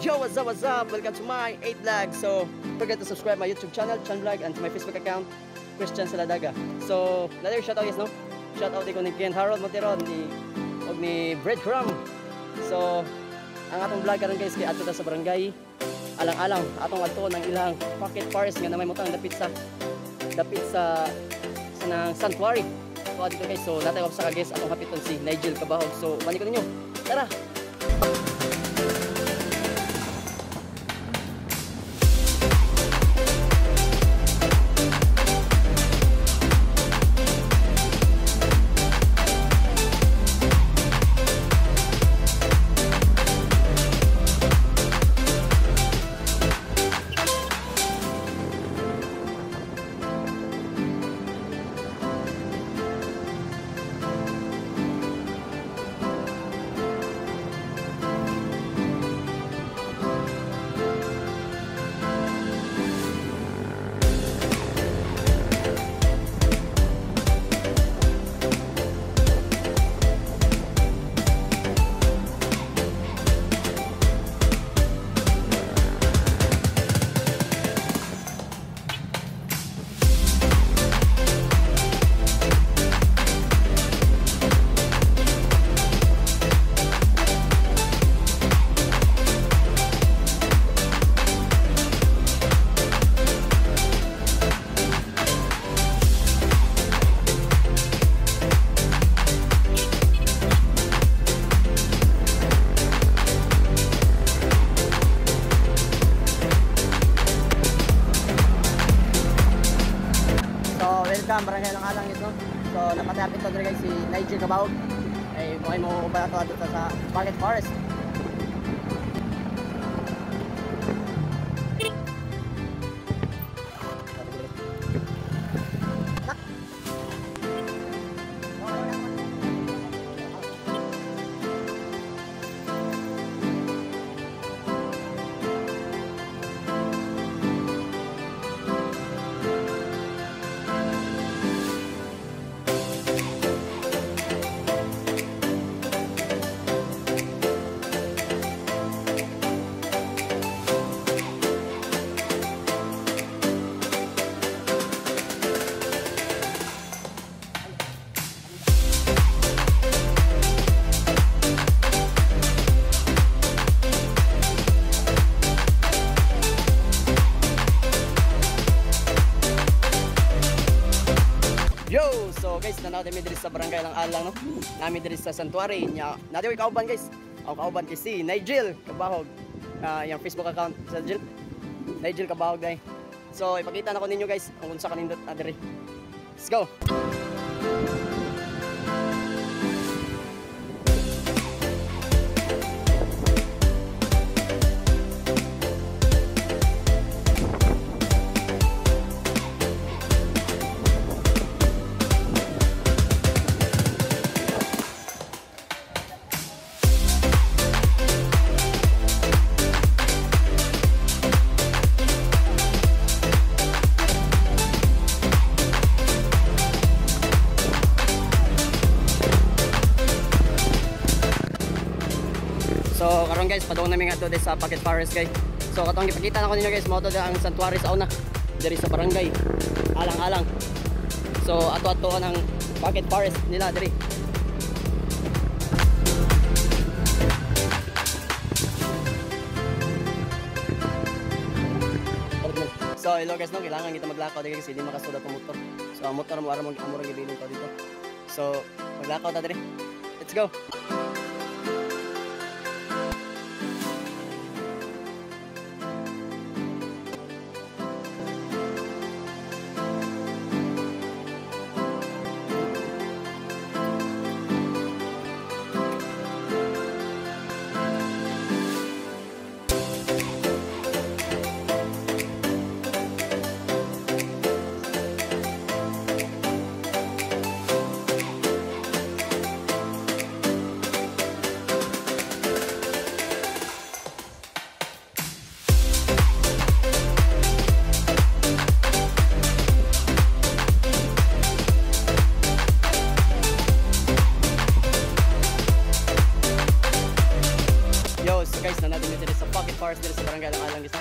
Yo, what's up? Welcome to my 8 vlog. So, don't forget to subscribe my YouTube channel, Chan Vlog, and to my Facebook account, Christian Saladaga. So, another shoutout yes, no? Shoutout ko ni Ken Harold Montero, ni Breadcrumb. So, ang atong vlog karon guys kay ato sa barangay Alang-alang, atong adto ng ilang pocket forest nga na may mutang dapit sa nang sanctuary. So, dito guys, so natay sa guys atong hapiton si Nigel Kabahog. So, bani ko ninyo. Tara. Barangay Alang-alang ito. So napatapit to guys si Nigel Kabahog. Ay mo ba ato sa pocket forest. Yo! So guys, nanaw dami diri sa barangay Alang-alang, no? Nami diri sa sanctuary nya. Nadi way kauban guys. Ako kauban kay si Nigel Kabahog. Yung Facebook account sa Nigel Kabahog dai. So ipakita na ko ninyo guys kung unsa kanindot na diri. Let's go. So karon guys, padung namin ato sa pocket forest guys. So katong ipakita na ko ninyo guys, mo to ang sanctuary sa una diri sa barangay Alang-alang. So ato-ato ang pocket forest nila diri. So hello guys, no, kailangan kita maglakaw diri kasi hindi makasuda ang motor. So ang motor mo ara mo among gibilong to dito. So maglakaw ta diri. Let's go. sa pocket forest diri sa Barangay Alang guys.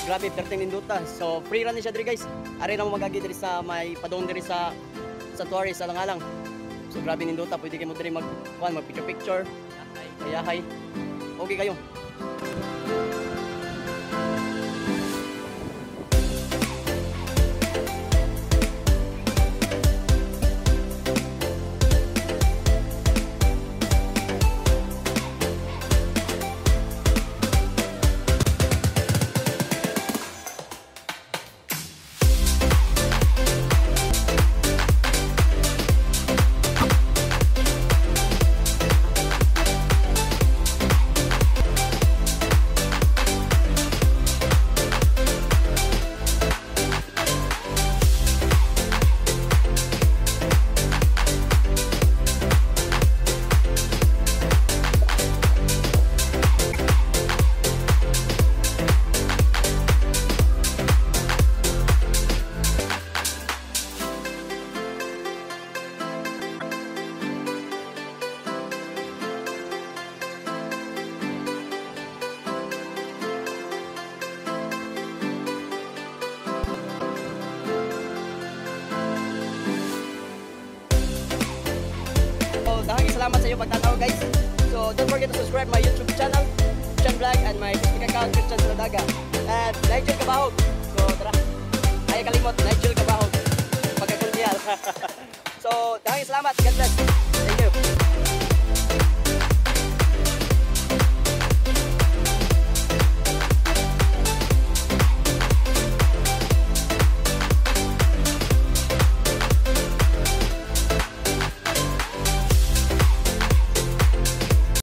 Grabe perting ninduta. So free run ni siya diri guys. Ari na mo magagi diri sa may padong diri sa Tuari sa Alang-alang. So grabe ninduta, pwede kayo mo diri mag picture. Yahay. Okay kayo. Salamat sa iyo pagtataw guys. So don't forget to subscribe my YouTube channel, Chan Vlog, and my Facebook account, Christian Saladaga. And Nigel Kabahog. So tara, ay kalimot, Nigel Kabahog. Pagkakuntial. So dahil salamat, God bless.